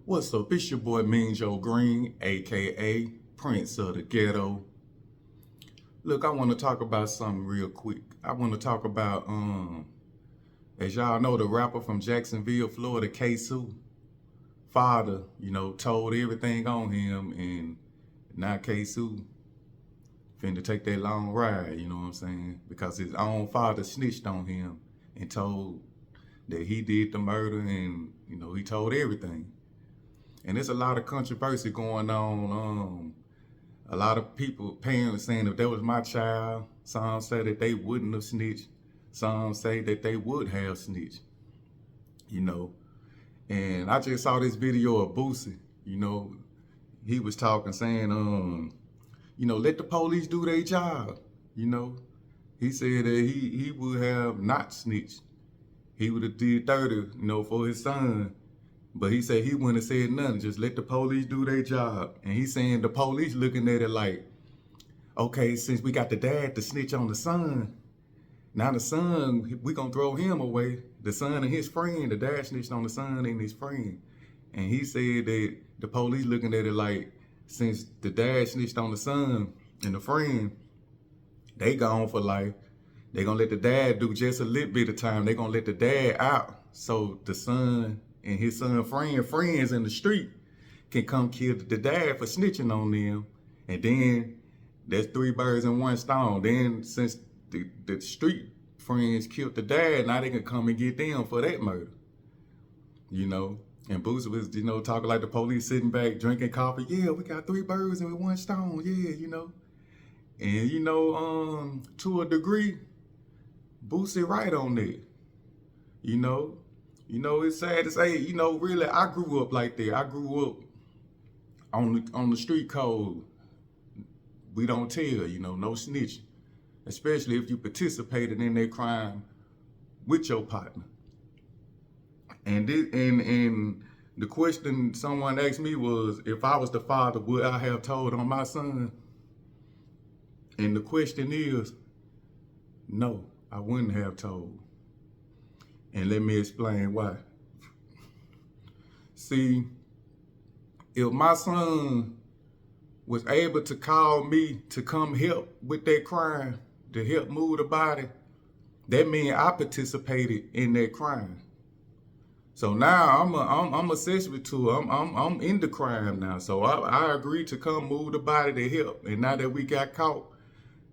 What's up? It's your boy Mean Joe Green, aka Prince of the Ghetto. Look, I want to talk about something real quick. I want to talk about as y'all know, the rapper from Jacksonville, Florida, Ksoo, father, told everything on him, and now Ksoo finna take that long ride, you know what I'm saying? Because his own father snitched on him and told that he did the murder, and he told everything. And there's a lot of controversy going on. A lot of people, parents saying if that was my child, some say that they wouldn't have snitched. Some say that they would have snitched. And I just saw this video of Boosie. He was talking, saying, let the police do their job. He said that he would have not snitched. He would have did 30, for his son. But he said he wouldn't have said nothing. Just let the police do their job. And he's saying the police looking at it like, okay, since we got the dad to snitch on the son, now the son, we gonna throw him away. The son and his friend, the dad snitched on the son and his friend. And he said that the police looking at it like, since the dad snitched on the son and the friend, they gone for life. They gonna let the dad do just a little bit of time. They gonna let the dad out. So the son and his son friends in the street can come kill the dad for snitching on them. And then that's 3 birds in 1 stone. Then since the street friends killed the dad, now they can come and get them for that murder. And Boosie was, talking like the police sitting back drinking coffee. Yeah, we got 3 birds in 1 stone. Yeah, And to a degree, Boosie right on that. It's sad to say, really, I grew up like that. I grew up on the street code. We don't tell, no snitching. Especially if you participated in that crime with your partner. And the question someone asked me was, if I was the father, would I have told on my son? And the question is, no, I wouldn't have told. And let me explain why. See, if my son was able to call me to come help with that crime, to help move the body, that means I participated in that crime. So now I'm accessory to it. I'm in the crime now. So I agreed to come move the body to help. And now that we got caught,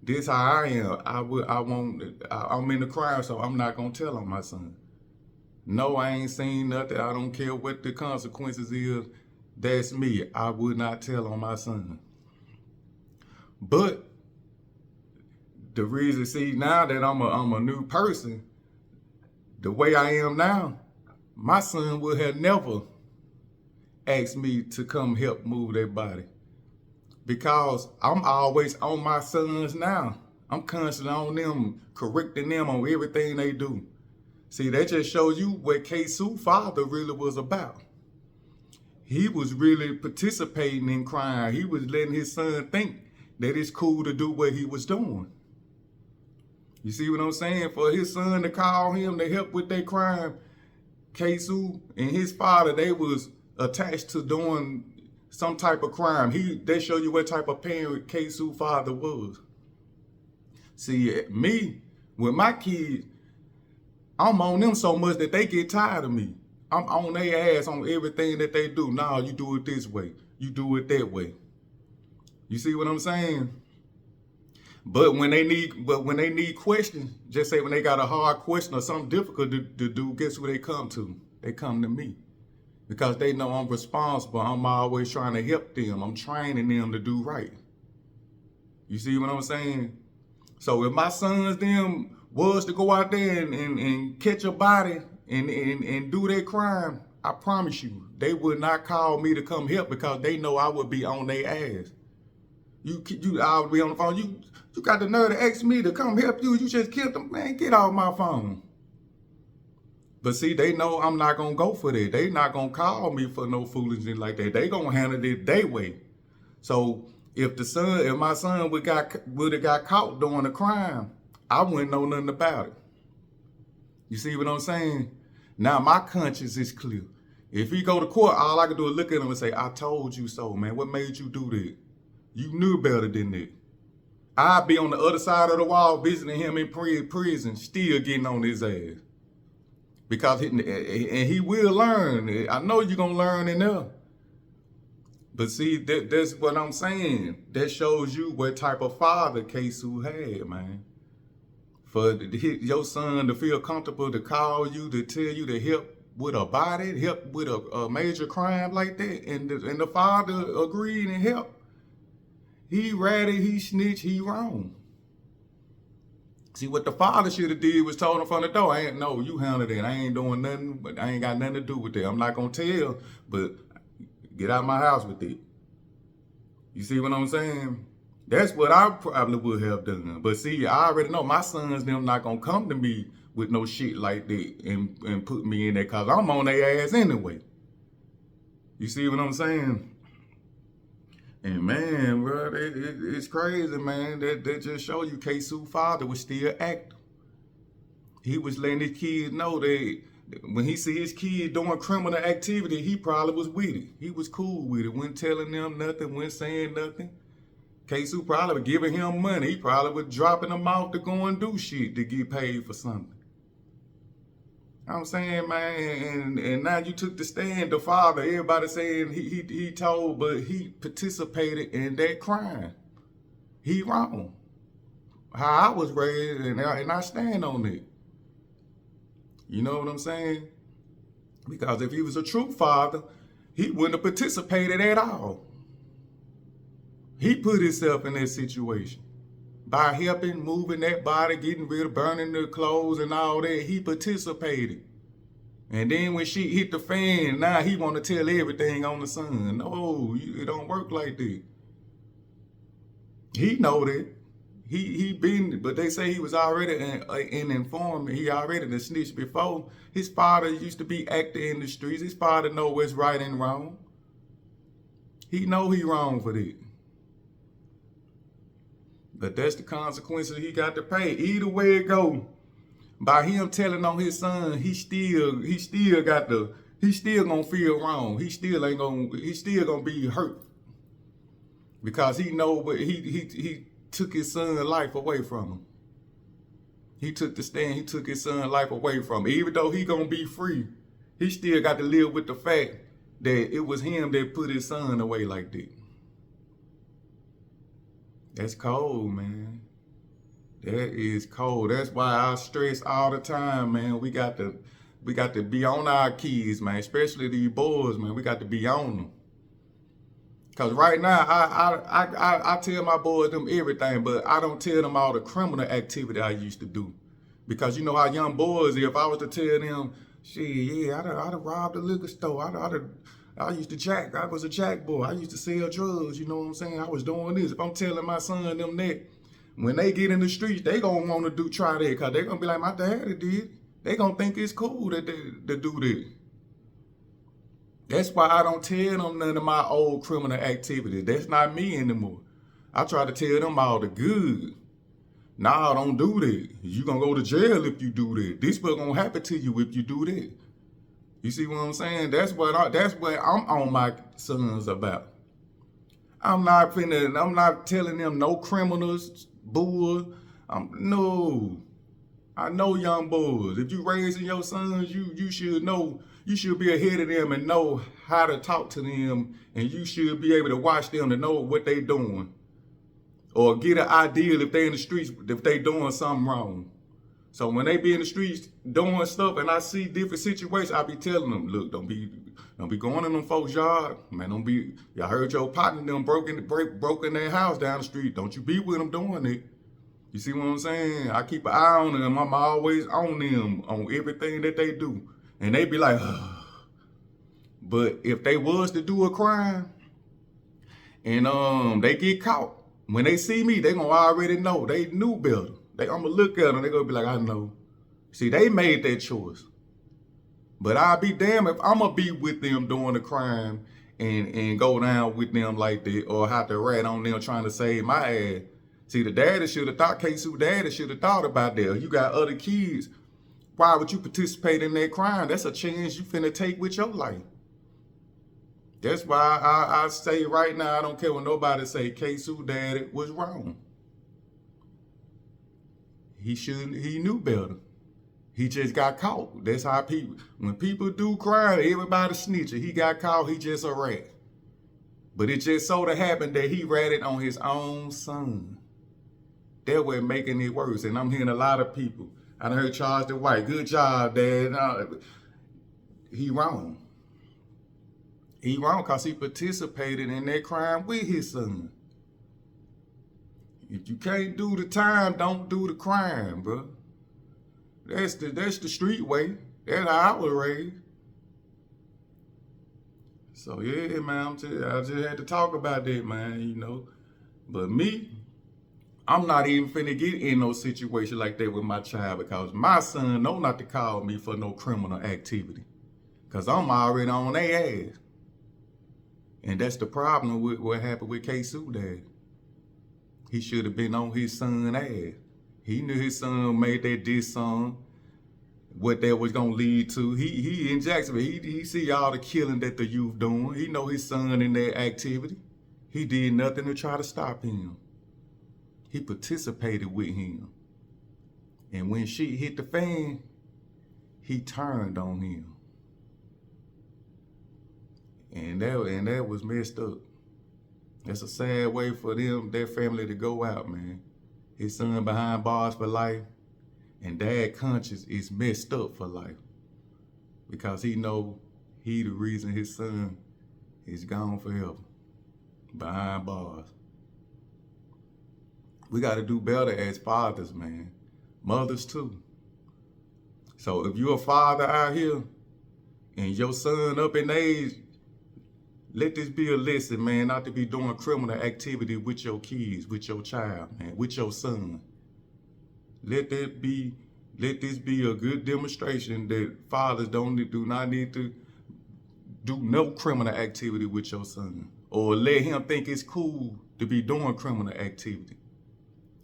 this how I am. I'm in the crime, so I'm not gonna tell on my son. No, I ain't seen nothing. I don't care what the consequences is. That's me. I would not tell on my son. But the reason, see, now that I'm a new person, the way I am now, my son would have never asked me to come help move their body. Because I'm always on my sons now. I'm constantly on them, correcting them on everything they do. See, that just shows you what Ksoo father really was about. He was really participating in crime. He was letting his son think that it's cool to do what he was doing. You see what I'm saying? For his son to call him to help with that crime, Ksoo and his father, they was attached to doing some type of crime. They show you what type of parent Ksoo father was. See, me, with my kids, I'm on them so much that they get tired of me. I'm on their ass on everything that they do. Nah, you do it this way. You do it that way. You see what I'm saying? But when they need questions, just say when they got a hard question or something difficult to do, guess who they come to? They come to me. Because they know I'm responsible. I'm always trying to help them. I'm training them to do right. You see what I'm saying? So if my sons them was to go out there and catch a body and do their crime, I promise you, they would not call me to come help because they know I would be on their ass. I would be on the phone. You got the nerve to ask me to come help you. You just killed them. Man, get off my phone. But see, they know I'm not going to go for that. They not going to call me for no foolishness like that. They going to handle it their way. So if my son would have got caught doing a crime, I wouldn't know nothing about it. You see what I'm saying? Now my conscience is clear. If he go to court, all I can do is look at him and say, I told you so, man. What made you do that? You knew better than that. I'd be on the other side of the wall visiting him in prison, still getting on his ass. Because he will learn. I know you're going to learn in there. But see, that's what I'm saying. That shows you what type of father Ksoo had, man. For your son to feel comfortable to call you, to tell you to help with a body, help with a major crime like that, and the father agreed and helped. He ratted, he snitched, he wrong. See, what the father should have did was told him from the door, no, you handle it. I ain't doing nothing, but I ain't got nothing to do with that. I'm not going to tell, but get out of my house with it. You see what I'm saying? That's what I probably would have done. But see, I already know my sons, them not going to come to me with no shit like that and put me in there because I'm on their ass anyway. You see what I'm saying? And man, bro, it's crazy, man. That just show you Ksoo father was still active. He was letting his kids know that when he see his kid doing criminal activity, he probably was with it. He was cool with it. Wasn't telling them nothing, wasn't saying nothing. Ksoo probably was giving him money. He probably was dropping them out to go and do shit to get paid for something. I'm saying, man, and now you took the stand, the father, everybody saying he told, but he participated in that crime. He wrong. How I was raised, and I stand on it. You know what I'm saying? Because if he was a true father, he wouldn't have participated at all. He put himself in that situation. By helping, moving that body, getting rid of burning the clothes and all that, he participated. And then when shit hit the fan, now he want to tell everything on the son. No, it don't work like that. He know that. He been, but they say he was already an informant. He already the snitch before. His father used to be active in the streets. His father know what's right and wrong. He know he wrong for that. But that's the consequences he got to pay. Either way it go, by him telling on his son, he still gonna feel wrong. He still gonna be hurt. Because he know what he took his son's life away from him. He took the stand, he took his son's life away from him. Even though he gonna be free, he still got to live with the fact that it was him that put his son away like that. That's cold, man. That is cold. That's why I stress all the time, man. We got to be on our kids, man. Especially these boys, man. We got to be on them. Cause right now, I tell my boys them everything, but I don't tell them all the criminal activity I used to do. Because you know how young boys, if I was to tell them, shit, yeah, I'd have robbed a liquor store. I used to jack. I was a jack boy. I used to sell drugs. You know what I'm saying? I was doing this. If I'm telling my son them that, when they get in the streets, they gonna want to try that because they gonna be like, my daddy did. They gonna think it's cool that they do that. That's why I don't tell them none of my old criminal activities. That's not me anymore. I try to tell them all the good. Nah, don't do that. You gonna go to jail if you do that. This what's gonna happen to you if you do that. You see what I'm saying? That's what I'm on my sons about. I'm not telling them no criminals, bull. No. I know young boys. If you raising your sons, you should know. You should be ahead of them and know how to talk to them, and you should be able to watch them to know what they doing. Or get an idea if they in the streets, if they doing something wrong. So when they be in the streets doing stuff and I see different situations, I be telling them, look, don't be going in them folks' yard. Man, y'all heard your partner them broke in their house down the street. Don't you be with them doing it. You see what I'm saying? I keep an eye on them. I'm always on them, on everything that they do. And they be like, ugh. But if they was to do a crime and they get caught, when they see me, they gonna already know. They knew better. I'm gonna look at them, they gonna be like, I know. See, they made that choice. But I'll be damned if I'm gonna be with them doing the crime and go down with them like that or have to rat on them trying to save my ass. See, the daddy should have thought, Ksoo daddy should have thought about that. You got other kids. Why would you participate in that crime? That's a chance you finna take with your life. That's why I say right now, I don't care what nobody say, Ksoo daddy was wrong. He knew better. He just got caught. That's how when people do crime, everybody snitching. He got caught, he just a rat. But it just so to happen that he ratted on his own son. That way making it worse. And I'm hearing a lot of people. I done heard Charles the White, good job, Dad. He wrong. He wrong because he participated in that crime with his son. If you can't do the time, don't do the crime, bro. That's the street way. That's how I was raised. So yeah, man, I just had to talk about that, man, you know. But me, I'm not even finna get in no situation like that with my child because my son know not to call me for no criminal activity. Because I'm already on their ass. And that's the problem with what happened with Ksoo dad. He should have been on his son's ass. He knew his son made that diss song, what that was gonna lead to. He in Jacksonville, he see all the killing that the youth doing. He know his son in that activity. He did nothing to try to stop him. He participated with him. And when shit hit the fan, he turned on him. And that was messed up. That's a sad way for their family to go out, man. His son behind bars for life, and dad conscience is messed up for life. Because he know he the reason his son is gone forever. Behind bars. We gotta do better as fathers, man. Mothers too. So if you're a father out here and your son up in age, let this be a lesson, man, not to be doing criminal activity with your kids, with your child, man, with your son. Let this be a good demonstration that fathers do not need to do no criminal activity with your son. Or let him think it's cool to be doing criminal activity.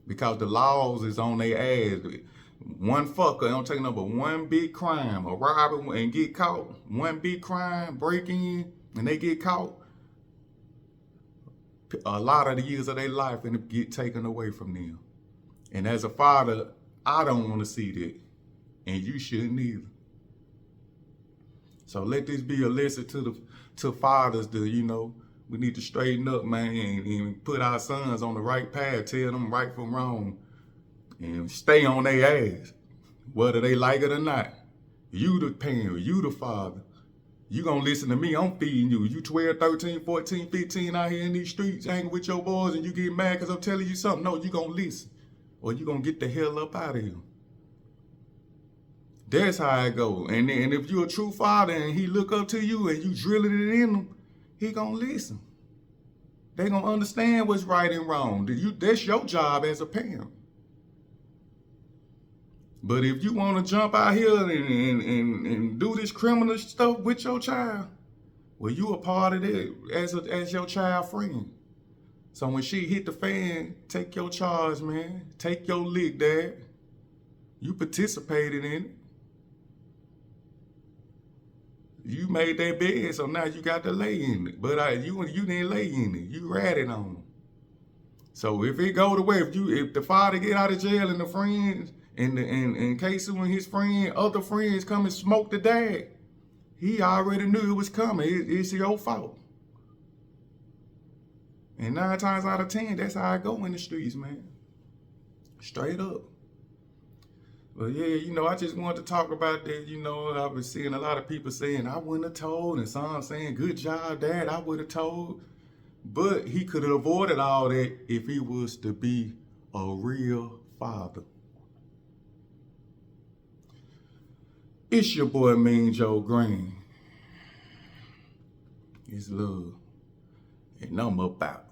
Because the laws is on their ass. One fucker don't take number one big crime, a robbery and get caught. One big crime, break in, and they get caught. A lot of the years of their life and get taken away from them. And as a father, I don't want to see that. And you shouldn't either. So let this be a lesson to fathers that, you know, we need to straighten up, man, and put our sons on the right path, tell them right from wrong, and stay on their ass, whether they like it or not. You the parent, you the father. You gonna listen to me, I'm feeding you. You 12, 13, 14, 15 out here in these streets hanging with your boys and you get mad because I'm telling you something. No, you gonna listen or you gonna get the hell up out of here. That's how it go. And if you're a true father and he look up to you and you drilling it in him, he gonna listen. They gonna understand what's right and wrong. That's your job as a parent. But if you want to jump out here and do this criminal stuff with your child, well, you a part of it as your child friend. So when she hit the fan, take your charge, man. Take your lick, Dad. You participated in it. You made that bed, so now you got to lay in it. But you didn't lay in it. You ratted on it. So if it go the way, if the father get out of jail and the friends and Ksoo and his other friends come and smoke the dad, he already knew it was coming. It's your fault. And 9 times out of 10, that's how I go in the streets, man. Straight up. But yeah, you know, I just wanted to talk about that. You know, I was seeing a lot of people saying, I wouldn't have told, and some saying, good job, Dad, I would have told. But he could have avoided all that if he was to be a real father. It's your boy, Mean Joe Green. It's love. And I'm about